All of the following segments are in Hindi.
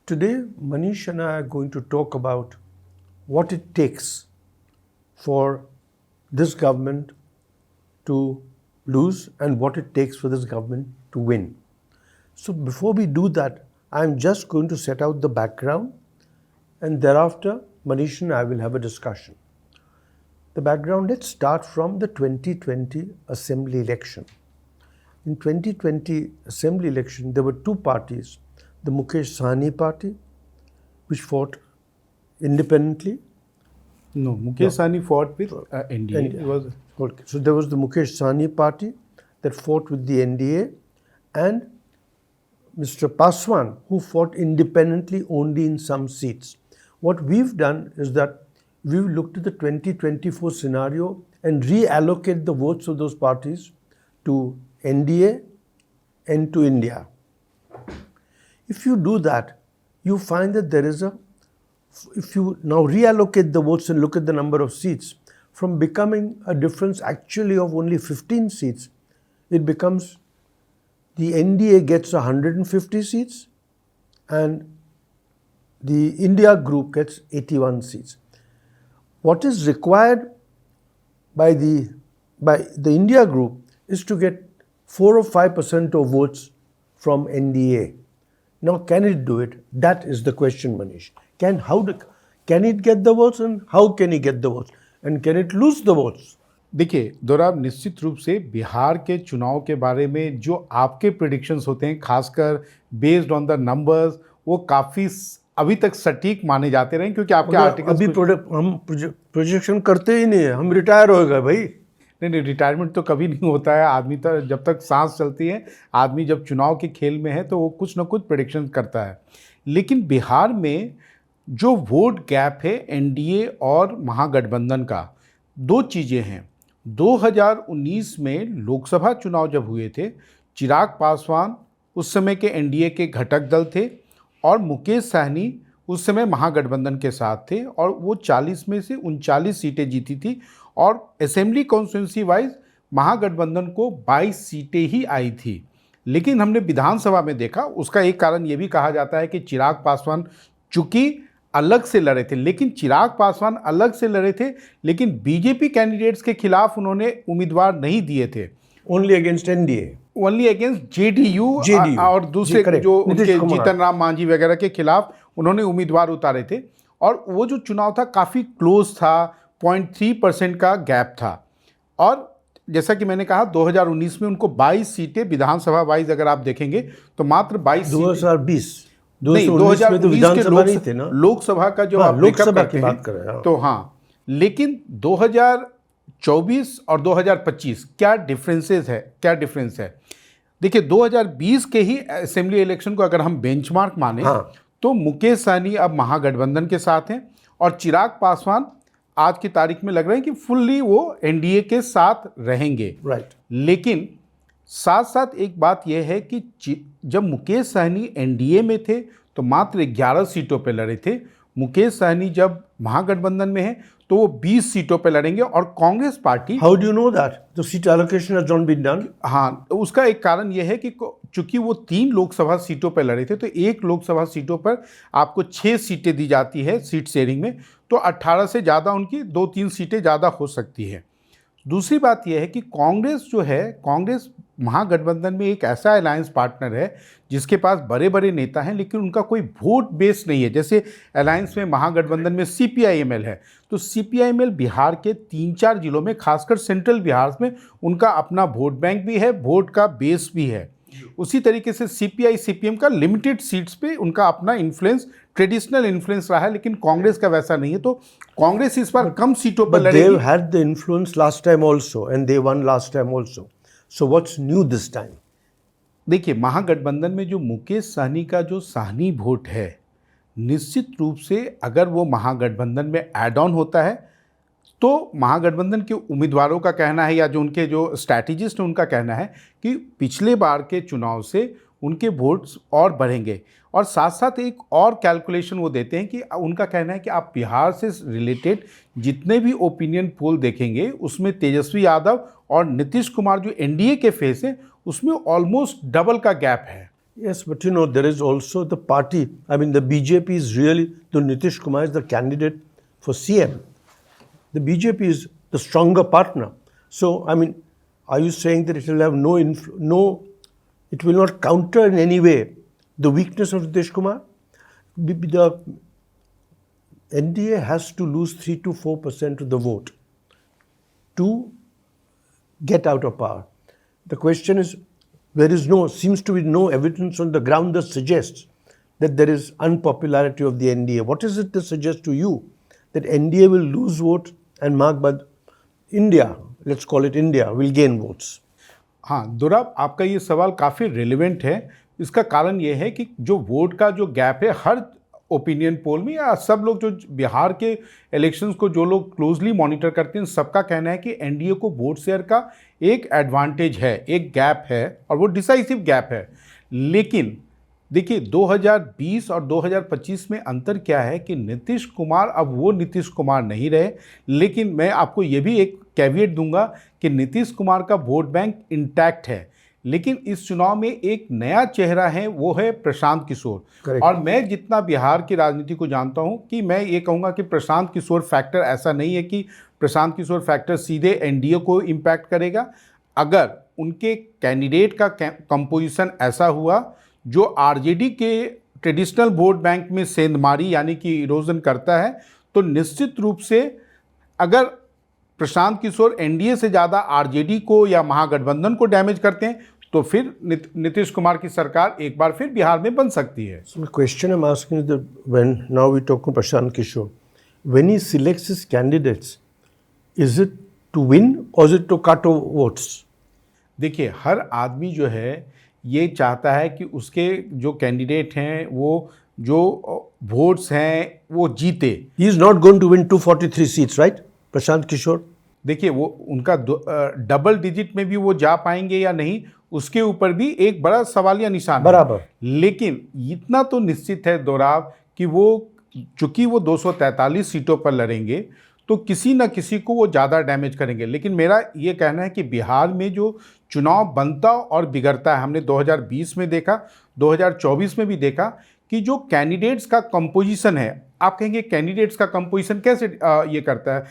Today, Manish and I are going to talk about what it takes for this government to lose and what it takes for this government to win. So before we do that, I'm just going to set out the background, and thereafter Manish and I will have a discussion. The background, let's start from the 2020 Assembly election. In 2020 Assembly election, there were two parties, the Mukesh Sahni party, which fought independently. No, Mukesh Sahni fought with NDA. It was, okay. So there was the Mukesh Sahni party that fought with the NDA, and Mr. Paswan, who fought independently only in some seats. What we've done is that we've looked at the 2024 scenario and reallocate the votes of those parties to NDA and to India. If you do that, you find that if you now reallocate the votes and look at the number of seats, from becoming a difference actually of only 15 seats, it becomes the NDA gets 150 seats and the India group gets 81 seats. What is required by the India group is to get 4 or 5% of votes from NDA. Now, can it do it? That is the question, Manish. Can it get the votes, and how can it get the votes? And can it lose the votes? देखिए दोराब, निश्चित रूप से बिहार के चुनाव के बारे में जो आपके प्रेडिक्शंस होते हैं, खासकर बेस्ड ऑन द नंबर्स, वो काफ़ी अभी तक सटीक माने जाते रहे, क्योंकि आपके आर्टिकल्स अभी हम प्रोजेक्शन करते ही नहीं है, हम रिटायर हो गए भाई। नहीं, रिटायरमेंट तो कभी नहीं होता है। आदमी तो जब तक सांस चलती है, आदमी जब चुनाव के खेल में है तो वो कुछ ना कुछ प्रेडिक्शन करता है। लेकिन बिहार में जो वोट गैप है एनडीए और महागठबंधन का, दो चीज़ें हैं। 2019 में लोकसभा चुनाव जब हुए थे, चिराग पासवान उस समय के एनडीए के घटक दल थे और मुकेश सहनी उस समय महागठबंधन के साथ थे, और वो 40 में से 39 सीटें जीती थी, और असेंबली कॉन्स्टिट्यूंसी वाइज महागठबंधन को 22 सीटें ही आई थी। लेकिन हमने विधानसभा में देखा, उसका एक कारण ये भी कहा जाता है कि चिराग पासवान चूंकि अलग से लड़े थे, लेकिन चिराग पासवान अलग से लड़े थे, लेकिन बीजेपी कैंडिडेट्स के खिलाफ उन्होंने उम्मीदवार नहीं दिए थे। Only against NDA, only against JDU और दूसरे जो उनके जीतन राम मांझी वगैरह के खिलाफ उन्होंने उम्मीदवार उतारे थे। और वो जो चुनाव था काफ़ी क्लोज था, 0.3% का गैप था। और जैसा कि मैंने कहा, 2019 में उनको 22 सीटें विधानसभा वाइज अगर आप देखेंगे तो मात्र 22 2020 नहीं, 2019 के लोकसभा का जो आप लोकसभा की बात कर रहे हैं तो हाँ। लेकिन 2024 और 2025 क्या डिफरेंस है? देखिए, 2020 के ही असेंबली इलेक्शन को अगर हम बेंचमार्क माने, तो मुकेश सहनी अब महागठबंधन के साथ हैं और चिराग पासवान आज की तारीख में लग रहे हैं कि फुल्ली वो एनडीए के साथ रहेंगे। राइट। लेकिन साथ साथ एक बात यह है कि जब मुकेश सहनी एनडीए में थे तो मात्र 11 सीटों पर लड़े थे। मुकेश सहनी जब महागठबंधन में है तो वो 20 सीटों पर लड़ेंगे। और Congress party, how do you know that the seat allocation has not been done? हाँ, उसका एक कारण यह है कि चूंकि वो 3 लोकसभा सीटों पर लड़े थे, तो एक लोकसभा सीटों पर आपको 6 सीटें दी जाती है सीट शेयरिंग में, तो 18 से ज़्यादा उनकी 2-3 सीटें ज़्यादा हो सकती है। दूसरी बात यह है कि कांग्रेस महागठबंधन में एक ऐसा अलायंस पार्टनर है जिसके पास बड़े बड़े नेता हैं, लेकिन उनका कोई वोट बेस नहीं है। जैसे अलायंस में महागठबंधन में सीपीआईएमएल है, तो सीपीआईएमएल बिहार के 3-4 जिलों में, खासकर सेंट्रल बिहार में, उनका अपना वोट बैंक भी है, वोट का बेस भी है। उसी तरीके से सीपीआई सीपीएम का लिमिटेड सीट्स पे उनका अपना इन्फ्लुएंस, ट्रेडिशनल इन्फ्लुएंस रहा है, लेकिन कांग्रेस का वैसा नहीं है। तो कांग्रेस इस बार कम सीटों पर लड़ेगी। They had the influence last time also and they won last time also. So what's new this time? देखिए, महागठबंधन में जो मुकेश सहनी का जो सहनी वोट है, निश्चित रूप से अगर वो महागठबंधन में ऐड ऑन होता है तो महागठबंधन के उम्मीदवारों का कहना है, या जो उनके जो स्ट्रैटेजिस्ट हैं उनका कहना है कि पिछले बार के चुनाव से उनके वोट्स और बढ़ेंगे। और साथ साथ एक और कैलकुलेशन वो देते हैं कि उनका कहना है कि आप बिहार से रिलेटेड जितने भी ओपिनियन पोल देखेंगे उसमें तेजस्वी यादव और नीतीश कुमार जो एनडीए के फेस हैं उसमें ऑलमोस्ट डबल का गैप है। Yes, but you know, there is also the party. I mean, the BJP is really, the Nitish Kumar is the candidate for CM. The BJP is the stronger partner. So, I mean, are you saying that it will have it will not counter in any way the weakness of Nitish Kumar? The NDA has to lose 3 to 4% of the vote to get out of power. The question is, seems to be no evidence on the ground that suggests that there is unpopularity of the NDA. What is it that suggests to you that NDA will lose votes and Markbad India, let's call it India, will gain votes? हाँ दुराब, आपका ये सवाल काफ़ी रिलेवेंट है। इसका कारण ये है कि जो वोट का जो गैप है, हर ओपिनियन पोल में या सब लोग जो बिहार के इलेक्शंस को जो लोग क्लोजली मॉनिटर करते हैं, सबका कहना है कि एनडीए को वोट शेयर का एक एडवांटेज है, एक गैप है और वो डिसाइसिव गैप है। लेकिन देखिए 2020 और 2025 में अंतर क्या है कि नीतीश कुमार अब वो नीतीश कुमार नहीं रहे। लेकिन मैं आपको ये भी एक कैविएट दूंगा कि नीतीश कुमार का वोट बैंक इंटैक्ट है, लेकिन इस चुनाव में एक नया चेहरा है, वो है प्रशांत किशोर। Correct. और मैं जितना बिहार की राजनीति को जानता हूं कि मैं ये कहूंगा कि प्रशांत किशोर फैक्टर ऐसा नहीं है कि प्रशांत किशोर फैक्टर सीधे एनडीए को इम्पैक्ट करेगा। अगर उनके कैंडिडेट का कंपोजिशन ऐसा हुआ जो आरजेडी के ट्रेडिशनल वोट बैंक में सेंधमारी यानी कि इरोजन करता है, तो निश्चित रूप से अगर प्रशांत किशोर एनडीए से ज़्यादा आरजेडी को या महागठबंधन को डैमेज करते हैं तो फिर नीतीश कुमार की सरकार एक बार फिर बिहार में बन सकती है। So the question I'm asking is that when now we talk about Prashant Kishore, when he selects his candidates, is it to win or is it to cut off votes? देखिए हर आदमी जो है ये चाहता है कि उसके जो कैंडिडेट हैं वो जो वोट्स हैं वो जीते। He is not going to win 243 seats, right? Prashant Kishor. देखिए वो उनका डबल डिजिट में भी वो जा पाएंगे या नहीं, उसके ऊपर भी एक बड़ा सवालिया निशान है। बराबर। लेकिन इतना तो निश्चित है दोराब कि वो चूंकि वो 243 सीटों पर लड़ेंगे तो किसी न किसी को वो ज़्यादा डैमेज करेंगे। लेकिन मेरा ये कहना है कि बिहार में जो चुनाव बनता और बिगड़ता है, हमने 2020 में देखा, 2024 में भी देखा कि जो कैंडिडेट्स का कंपोजिशन है, आप कहेंगे कैंडिडेट्स का कंपोजिशन कैसे ये करता है,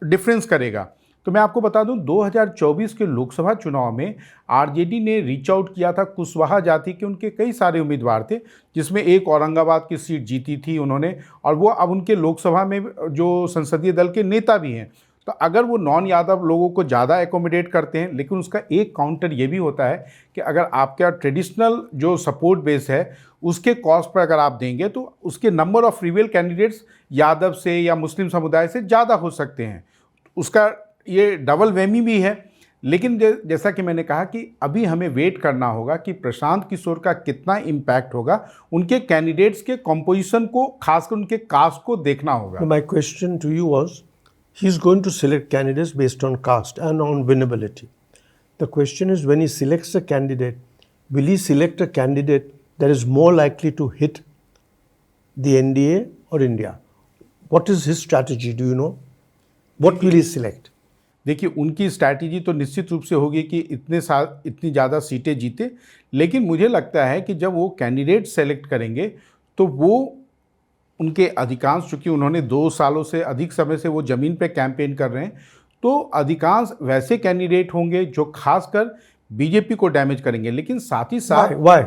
डिफरेंस करेगा। तो मैं आपको बता दूं 2024 के लोकसभा चुनाव में आरजेडी ने रीच आउट किया था कुशवाहा जाति के, उनके कई सारे उम्मीदवार थे जिसमें एक औरंगाबाद की सीट जीती थी उन्होंने, और वो अब उनके लोकसभा में जो संसदीय दल के नेता भी हैं। तो अगर वो नॉन यादव लोगों को ज़्यादा एकोमोडेट करते हैं, लेकिन उसका एक काउंटर ये भी होता है कि अगर आपका ट्रेडिशनल जो सपोर्ट बेस है उसके कॉस्ट पर अगर आप देंगे तो उसके नंबर ऑफ रिवेल कैंडिडेट्स यादव से या मुस्लिम समुदाय से ज़्यादा हो सकते हैं। उसका ये डबल वेमी भी है। लेकिन जैसा कि मैंने कहा कि अभी हमें वेट करना होगा कि प्रशांत किशोर का कितना इम्पैक्ट होगा, उनके कैंडिडेट्स के कंपोजिशन को, खासकर उनके कास्ट को देखना होगा। My question to you was, he is going to select candidates based on caste and on winnability. The question is, when he selects a candidate, will he select a candidate that is more likely to hit the NDA or India? What is his strategy? Do you know? What will he select? देखिए उनकी स्ट्रैटेजी तो निश्चित रूप से होगी कि इतनी ज़्यादा सीटें जीते, लेकिन मुझे लगता है कि जब वो कैंडिडेट सेलेक्ट करेंगे तो वो उनके अधिकांश, चूँकि उन्होंने 2 सालों से अधिक समय से वो ज़मीन पे कैंपेन कर रहे हैं, तो अधिकांश वैसे कैंडिडेट होंगे जो खासकर बीजेपी को डैमेज करेंगे। लेकिन साथ ही साथ Why?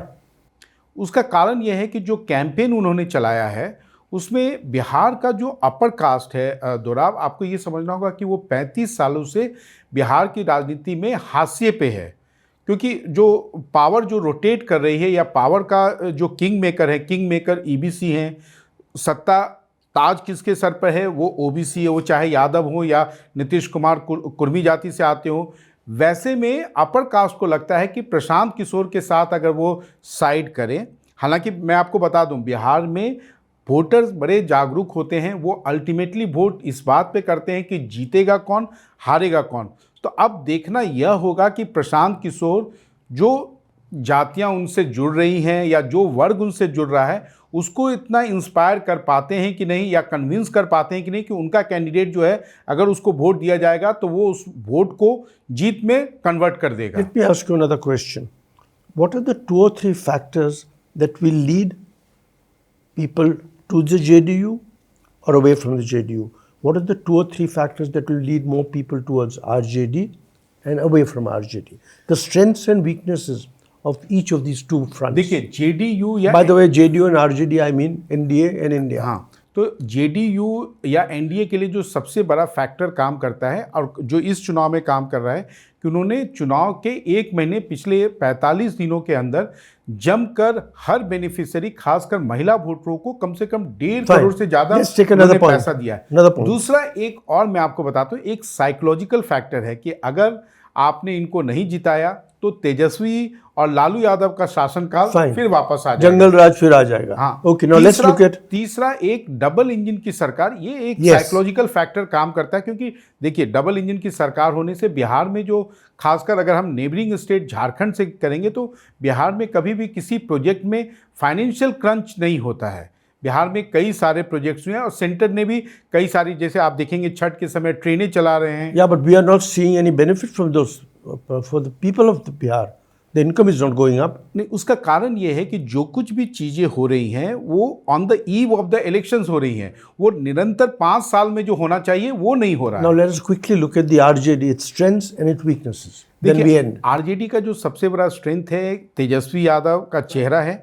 उसका कारण यह है कि जो कैंपेन उन्होंने चलाया है उसमें बिहार का जो अपर कास्ट है दोराब, आपको ये समझना होगा कि वो 35 सालों से बिहार की राजनीति में हाशिए पे है, क्योंकि जो पावर जो रोटेट कर रही है या पावर का जो किंग मेकर है, किंग मेकर ईबीसी हैं, सत्ता ताज किसके सर पर है, वो ओबीसी है, वो चाहे यादव हो या नीतीश कुमार कुर्मी जाति से आते हो। वैसे में अपर कास्ट को लगता है कि प्रशांत किशोर के साथ अगर वो साइड करें, हालांकि मैं आपको बता दूं बिहार में वोटर्स बड़े जागरूक होते हैं, वो अल्टीमेटली वोट इस बात पे करते हैं कि जीतेगा कौन, हारेगा कौन। तो अब देखना यह होगा कि प्रशांत किशोर जो जातियां उनसे जुड़ रही हैं या जो वर्ग उनसे जुड़ रहा है उसको इतना इंस्पायर कर पाते हैं कि नहीं, या कन्विंस कर पाते हैं कि नहीं कि उनका कैंडिडेट जो है अगर उसको वोट दिया जाएगा तो वो उस वोट को जीत में कन्वर्ट कर देगा। Let me ask you another question. what are the 2 or 3 factors that will lead people to the JDU or away from the JDU? What are the 2 or 3 factors that will lead more people towards RJD and away from RJD? The strengths and weaknesses of each of these two fronts. देखिए जेडीयू या By the way, JDU and RJD, I mean NDA and India. हाँ, तो जेडीयू या एनडीए के लिए जो सबसे बड़ा फैक्टर काम करता है और जो इस चुनाव में काम कर रहा है कि उन्होंने चुनाव के 1 महीने पिछले 45 दिनों के अंदर जमकर हर बेनिफिशियरी खासकर महिला वोटरों को कम से कम 1.5 करोड़ से ज्यादा Let's take another उन्होंने point. पैसा दिया है। Another point. दूसरा एक और मैं आपको बताता हूँ, एक साइकोलॉजिकल फैक्टर है कि अगर आपने इनको नहीं जिताया तो तेजस्वी और लालू यादव का शासनकाल Fine. फिर वापस आ जाएगा। जंगल राज फिर आ जाएगा। हाँ, Okay, now let's look at तीसरा एक डबल इंजन की सरकार, ये एक Yes. साइकोलॉजिकल फैक्टर काम करता है क्योंकि देखिए डबल इंजन की सरकार होने से बिहार में जो खासकर अगर हम नेबरिंग स्टेट झारखंड से करेंगे तो बिहार में कभी भी किसी प्रोजेक्ट में फाइनेंशियल क्रंच नहीं होता है। बिहार में कई सारे प्रोजेक्ट्स हुए हैं और सेंटर ने भी कई सारी, जैसे आप देखेंगे छठ के समय ट्रेनें चला रहे हैं। Yeah, but we are not seeing any benefit from those for the people of the Bihar. The income is not going up. नहीं, उसका कारण ये है कि जो कुछ भी चीज़ें हो रही हैं वो on the eve of the elections हो रही हैं, वो निरंतर 5 साल में जो होना चाहिए वो नहीं हो रहा Now है। let us quickly look at the RJD, its strengths and its weaknesses. Then we देखिए end. आरजेडी का जो सबसे बड़ा स्ट्रेंथ है तेजस्वी यादव का चेहरा है।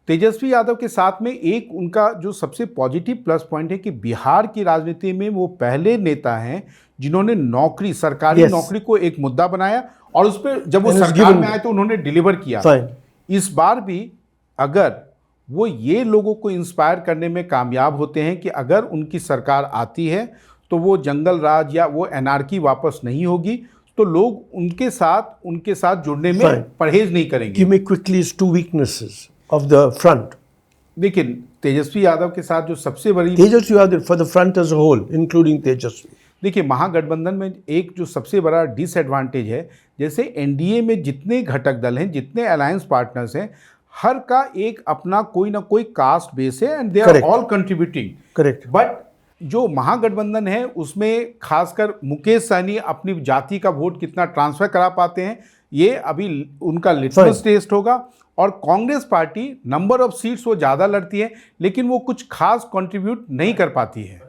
तेजस्वी यादव के साथ में एक उनका जो सबसे पॉजिटिव प्लस पॉइंट है कि बिहार की राजनीति में वो पहले नेता हैं जिन्होंने नौकरी, सरकारी Yes. नौकरी को एक मुद्दा बनाया और उस पर जब वो And it's सरकार given- में आए तो उन्होंने डिलीवर किया। Fine. इस बार भी अगर वो ये लोगों को इंस्पायर करने में कामयाब होते हैं कि अगर उनकी सरकार आती है तो वो जंगल राज या वो एनार्की वापस नहीं होगी, तो लोग उनके साथ जुड़ने में Fine. परहेज नहीं करेंगे। Give me quickly its 2 weaknesses of the front. देखिए तेजस्वी यादव के साथ जो सबसे बड़ी, Tejas, you are there for the front as a whole, including Tejasvi. देखिए महागठबंधन में एक जो सबसे बड़ा डिसएडवांटेज है, जैसे एनडीए में जितने घटक दल हैं, जितने अलायंस पार्टनर्स हैं, हर का एक अपना कोई ना कोई कास्ट बेस है and they are Correct. All contributing. Correct. But जो महागठबंधन है उसमें खासकर मुकेश सहनी अपनी जाति का वोट कितना ट्रांसफर करा पाते हैं, ये अभी उनका लिटमस टेस्ट होगा। और Congress party number of seats वो ज़्यादा लड़ती है लेकिन वो कुछ खास कंट्रीब्यूट नहीं कर पाती है।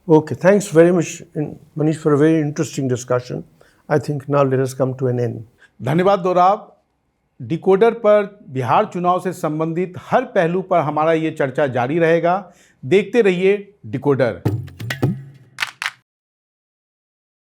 Okay, thanks very much, Manish, for a very interesting discussion. I think now let us come to an end. धन्यवाद दोराब। डिकोडर पर बिहार चुनाव से संबंधित हर पहलू पर हमारा ये चर्चा जारी रहेगा। देखते रहिए डिकोडर।